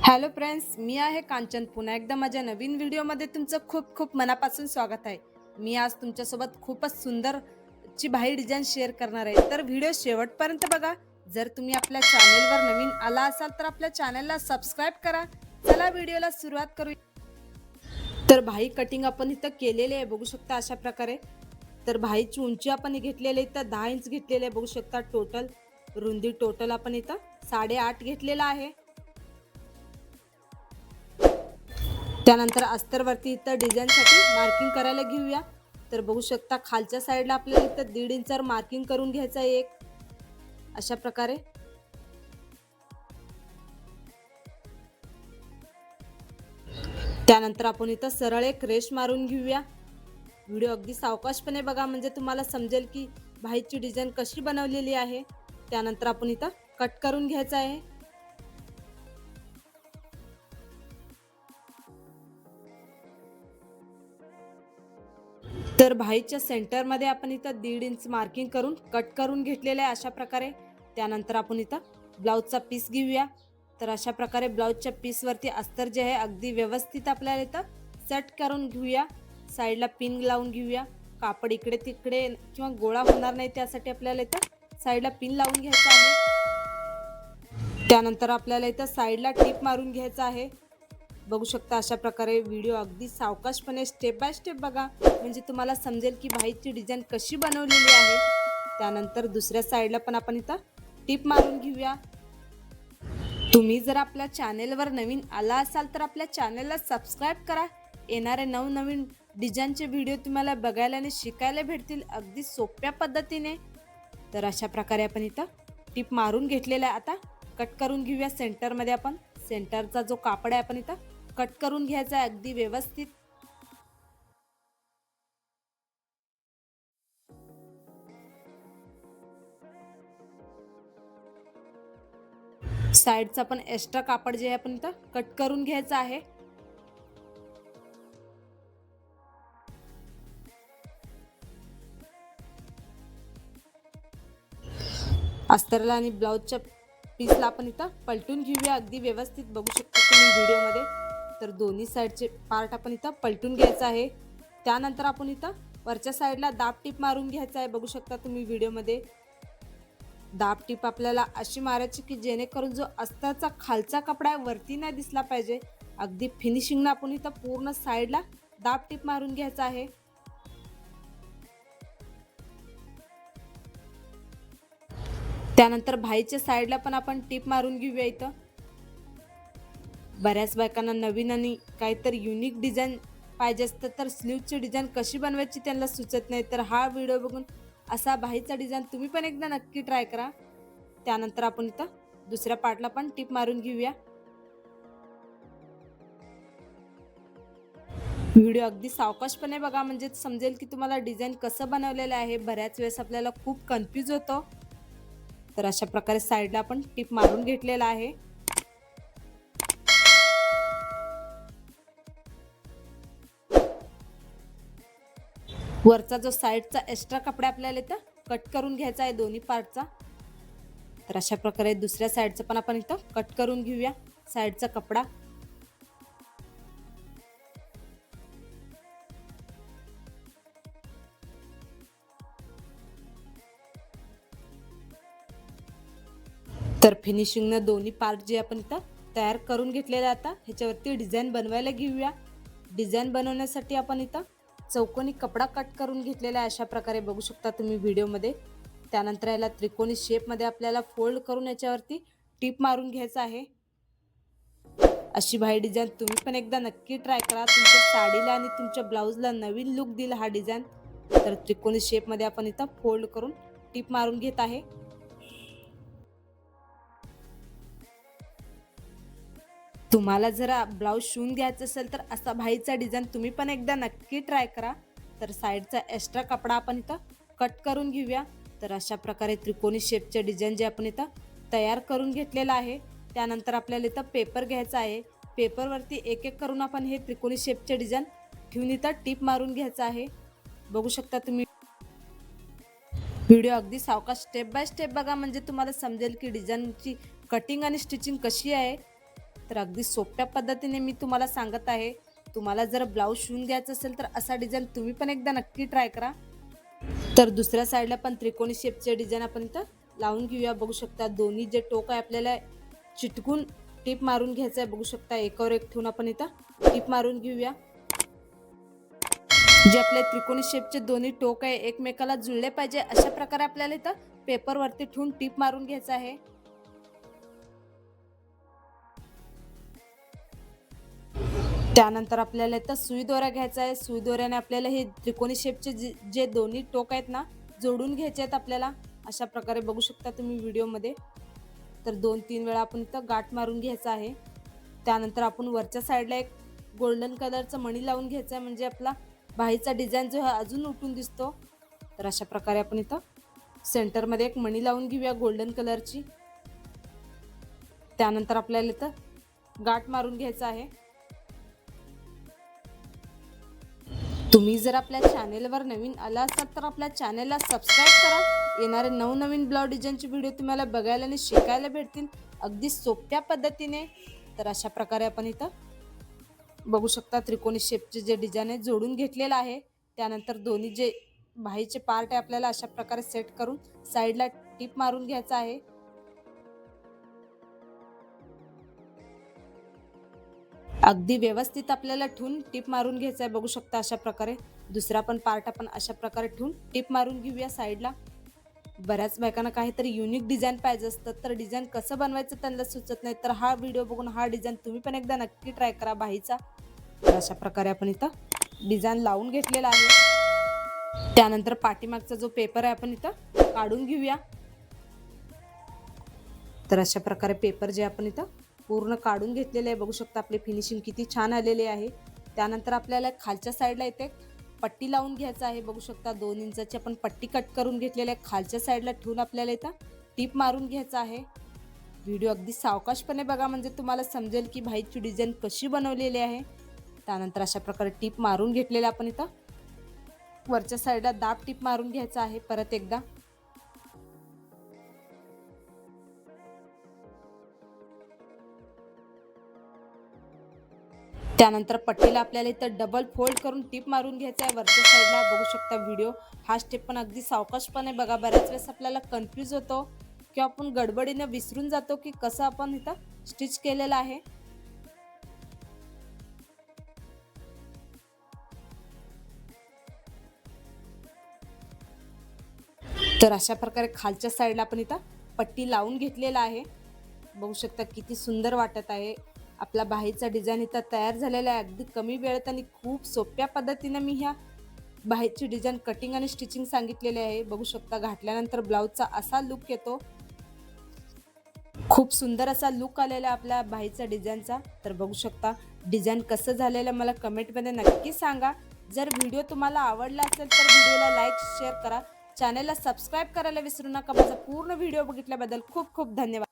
Hello friends, मी आहे कांचन. पुन्हा एकदा माझ्या नवीन व्हिडिओमध्ये तुमचं खूप खूप मनापासून स्वागत आहे. मी आज तुमच्यासोबत खूपच सुंदर ची भाई डिझाईन शेअर करणार आहे, तर व्हिडिओ शेवटपर्यंत बघा. जर तुम्ही आपल्या चॅनेलवर नवीन आला असाल तर आपल्या चॅनेलला सबस्क्राईब करा. चला व्हिडिओला सुरुवात करूया. तर भाई कटिंग आपण इथं केलेले आहे, बघू शकता अशा प्रकारे. तर भाईची उंची आपण घेतलेली आहे, तर 10 इंच घेतलेले आहे, बघू शकता. टोटल रुंदी टोटल आपण इथं 8.5 घेतलेला आहे. त्यानंतर अस्तरवरती इथं डिझाईनसाठी मार्किंग करायला घेऊया. तर बघू शकता खालच्या साईडला आपल्याला इथं 1.5 इंचवर मार्किंग करून घ्यायचं आहे एक अशा प्रकारे. त्यानंतर आपण इथं सरळ एक रेष मारून घेऊया. व्हिडिओ अगदी सावकाशपणे बघा, म्हणजे तुम्हाला समजेल की भाईची डिझाईन कशी बनवलेली आहे. त्यानंतर आपण इथं कट करून घ्यायचं आहे. तर भाईच्या सेंटरमध्ये आपण इथं 1.5 इंच मार्किंग करून कट करून घेतलेलं आहे अशा प्रकारे. त्यानंतर आपण इथं ब्लाऊजचा पीस घेऊया. तर अशा प्रकारे ब्लाऊजच्या पीसवरती अस्तर जे आहे अगदी व्यवस्थित आपल्याला इथं सेट करून घेऊया. साईडला पिन लावून घेऊया. कापड इकडे तिकडे किंवा गोळा होणार नाही त्यासाठी आपल्याला इथं साईडला पिन लावून घ्यायचं आहे. त्यानंतर आपल्याला इथं साईडला टिप मारून घ्यायचं आहे. बघू शकता अशा प्रकारे. व्हिडिओ अगदी सावकाशपणे स्टेप बाय स्टेप बघा, म्हणजे तुम्हाला समजेल की भाईची डिझाईन कशी बनवलेली आहे. त्यानंतर दुसऱ्या साईडला पण आपण इथं टिप मारून घेऊया. तुम्ही जर आपल्या चॅनेलवर नवीन आला असाल तर आपल्या चॅनेलला सबस्क्राईब करा. येणारे नवनवीन डिझाईनचे व्हिडिओ तुम्हाला बघायला आणि शिकायला भेटतील अगदी सोप्या पद्धतीने. तर अशा प्रकारे आपण इथं टिप मारून घेतलेला आहे. आता कट करून घेऊया. सेंटरमध्ये आपण सेंटरचा जो कापड आहे आपण इथं कट करून घ्यायचा आहे अगदी व्यवस्थित. साईडचा पण एक्स्ट्रा कापड जे आहे आपण इथं कट करून घ्यायचं आहे. अस्तरला आणि ब्लाऊजच्या पीसला आपण इथं पलटून घेऊया अगदी व्यवस्थित. बघू शकता तुम्ही व्हिडिओमध्ये. तर दोन्ही साईडचे पार्ट आपण इथं पलटून घ्यायचं आहे. त्यानंतर आपण इथं वरच्या साईडला दाब टीप मारून घ्यायचा आहे. बघू शकता तुम्ही व्हिडिओमध्ये. दाब टीप आपल्याला अशी मारायची की जेणेकरून जो अस्तरचा खालचा कपडा वरती नाही दिसला पाहिजे. अगदी फिनिशिंगला आपण इथं पूर्ण साईडला दाब टीप मारून घ्यायचा आहे. त्यानंतर भाईच्या साईडला पण आपण टीप मारून घेऊया. इथं बऱ्याच बायकांना नवीन आणि काहीतरी युनिक डिझाईन पाहिजे असतं, तर स्लीवची डिझाईन कशी बनवायची त्यांना सुचत नाही. तर हा व्हिडिओ बघून असा भाईचा डिझाईन तुम्ही पण एकदा नक्की ट्राय करा. त्यानंतर आपण इथं दुसऱ्या पार्टला पण टीप मारून घेऊया. व्हिडिओ अगदी सावकाशपणे बघा, म्हणजे समजेल की तुम्हाला डिझाईन कसं बनवलेलं आहे. बऱ्याच वेळेस आपल्याला खूप कन्फ्यूज होतो. तर अशा प्रकारे साईडला आपण टीप मारून घेतलेला आहे. वरचा जो साईडचा एक्स्ट्रा कपडा आपल्याला इथं कट करून घ्यायचा आहे दोन्ही पार्टचा. तर अशा प्रकारे दुसऱ्या साईडचं पण आपण इथं कट करून घेऊया साईडचा कपडा. तर फिनिशिंगनं दोन्ही पार्ट जे आपण इथं तयार करून घेतलेले. आता ह्याच्यावरती डिझाईन बनवायला घेऊया. डिझाईन बनवण्यासाठी आपण इथं चौकोनी कपडा कट करून घेतलेला आहे अशा प्रकारे. बघू शकता तुम्ही व्हिडिओमध्ये. त्यानंतर याला त्रिकोणी शेपमध्ये आपल्याला फोल्ड करून याच्यावरती टीप मारून घ्यायचं आहे. अशी भाई डिझाईन तुम्ही पण एकदा नक्की ट्राय करा. तुमच्या साडीला आणि तुमच्या ब्लाऊजला नवीन लुक दिला हा डिझाईन. तर त्रिकोणी शेपमध्ये आपण इथं फोल्ड करून टीप मारून घेत आहे. तुम्हाला जर ब्लाऊज शिवून घ्यायचं असेल तर असा भाईचा डिझाईन तुम्ही पण एकदा नक्की ट्राय करा. तर साईडचा एक्स्ट्रा कपडा आपण इथं कट करून घेऊया. तर अशा प्रकारे त्रिकोणी शेपचे डिझाईन जे आपण इथं तयार करून घेतलेलं आहे. त्यानंतर आपल्याला इथं पेपर घ्यायचा आहे. पेपरवरती एक एक करून आपण हे त्रिकोणी शेपचे डिझाईन ठेवून इथं टीप मारून घ्यायचं आहे. बघू शकता तुम्ही. व्हिडिओ अगदी सावकाश स्टेप बाय स्टेप बघा, म्हणजे तुम्हाला समजेल की डिझाईनची कटिंग आणि स्टिचिंग कशी आहे. तर अगदी सोप्या पद्धतीने मी तुम्हाला सांगत आहे. तुम्हाला जर ब्लाऊज शिवून घ्यायचं असेल तर असा डिझाईन तुम्ही पण एकदा नक्की ट्राय करा. तर दुसऱ्या साईडला पण त्रिकोणी शेपचे डिझाईन आपण इथं लावून घेऊया. बघू शकता दोन्ही जे टोक आहे आपल्याला चिटकून टीप मारून घ्यायचं आहे. बघू शकता एकावर एक ठेवून आपण इथं टीप मारून घेऊया. जे आपले त्रिकोणी शेपचे दोन्ही टोक आहे एकमेकाला जुळले पाहिजे अशा प्रकारे आपल्याला इथं पेपरवरती ठेवून टीप मारून घ्यायचं आहे. त्यानंतर आपल्याला इथं सुई दोरा घ्यायचा आहे. सुई दोऱ्याने आपल्याला हे त्रिकोणी शेपचे जे दोन्ही टोक आहेत ना जोडून घ्यायचे आहेत आपल्याला. अशा प्रकारे बघू शकता तुम्ही व्हिडिओमध्ये. तर 2-3 वेळा आपण इथं गाठ मारून घ्यायचा आहे. त्यानंतर आपण वरच्या साईडला एक गोल्डन कलरचा मणी लावून घ्यायचा आहे, म्हणजे आपला बाहीचा डिझाईन जो आहे अजून उठून दिसतो. तर अशा प्रकारे आपण इथं सेंटरमध्ये एक मणी लावून घेऊया गोल्डन कलरची. त्यानंतर आपल्याला इथं गाठ मारून घ्यायचा आहे. तुम्ही जर आपल्या चॅनेलवर नवीन आला असाल तर आपल्या चॅनेलला सबस्क्राईब करा. येणारे नवनवीन ब्लाऊज डिझाईनचे व्हिडिओ तुम्हाला बघायला आणि शिकायला भेटतील अगदी सोप्या पद्धतीने. तर अशा प्रकारे आपण इथं बघू शकता त्रिकोणी शेपचे जे डिझाईन आहे जोडून घेतलेलं आहे. त्यानंतर दोन्ही जे बाहीचे पार्ट आहे आपल्याला अशा प्रकारे सेट करून साईडला टीप मारून घ्यायचा आहे. अगदी व्यवस्थित आपल्याला ठेवून टीप मारून घ्यायचं आहे. बघू शकता अशा प्रकारे दुसरा पण पार्ट आपण अशा प्रकारे ठेवून टीप मारून घेऊया साईडला. बऱ्याच बायकांना काहीतरी युनिक डिझाईन पाहिजे असतं, तर डिझाईन कसं बनवायचं त्यांना सुचत नाही, तर हा व्हिडिओ बघून हा डिझाईन तुम्ही पण एकदा नक्की ट्राय करा बाहीचा. तर अशा प्रकारे आपण इथं डिझाईन लावून घेतलेला आहे. त्यानंतर पाठीमागचा जो पेपर आहे आपण इथं काढून घेऊया. तर अशा प्रकारे पेपर जे आपण इथं पूर्ण काढून घेतलेले आहे. बघू शकता आपली फिनिशिंग किती छान आलेली आहे. त्यानंतर आपल्याला खालच्या साईडला इथे पट्टी लावून घ्यायचं आहे. बघू शकता 2 इंचाची आपण पट्टी कट करून घेतलेली आहे. खालच्या साईडला ठेवून आपल्याला इथं टीप मारून घ्यायचं आहे. व्हिडिओ अगदी सावकाशपणे बघा म्हणजे तुम्हाला समजेल की बाहीची डिझाईन कशी बनवलेली आहे. त्यानंतर अशा प्रकारे टीप मारून घेतलेला आपण इथं वरच्या साईडला दाब टीप मारून घ्यायचा आहे परत एकदा. त्यानंतर पट्टीला आपल्याला इथं डबल फोल्ड करून टीप मारून घ्यायचं आहे वरच्या साईडला. बघू शकता व्हिडिओ हा स्टेप पण अगदी सावकाशपणे बघा. बऱ्याच वेळेस आपल्याला कन्फ्यूज होतो किंवा आपण गडबडीने विसरून जातो की कसं आपण इथं स्टिच केलेलं आहे. तर अशा प्रकारे खालच्या साईडला आपण इथं पट्टी लावून घेतलेला आहे. बघू शकता किती सुंदर वाटत आहे. आपला बाहीचा डिझाईन इथं तयार झालेला आहे. अगदी कमी वेळेत आणि खूप सोप्या पद्धतीने मी ह्या बाहीची डिझाईन कटिंग आणि स्टिचिंग सांगितलेले आहे. बघू शकता घातल्यानंतर ब्लाऊजचा असा लुक येतो. खूप सुंदर असा लुक आलेला आपल्या बाहीचा डिझाईनचा. तर बघू शकता डिझाईन कसं झालेलं मला कमेंटमध्ये नक्की सांगा. जर व्हिडिओ तुम्हाला आवडला असेल तर व्हिडिओला लाईक शेअर करा. चॅनलला सबस्क्राईब करायला विसरू नका. माझा पूर्ण व्हिडिओ बघितल्याबद्दल खूप खूप धन्यवाद.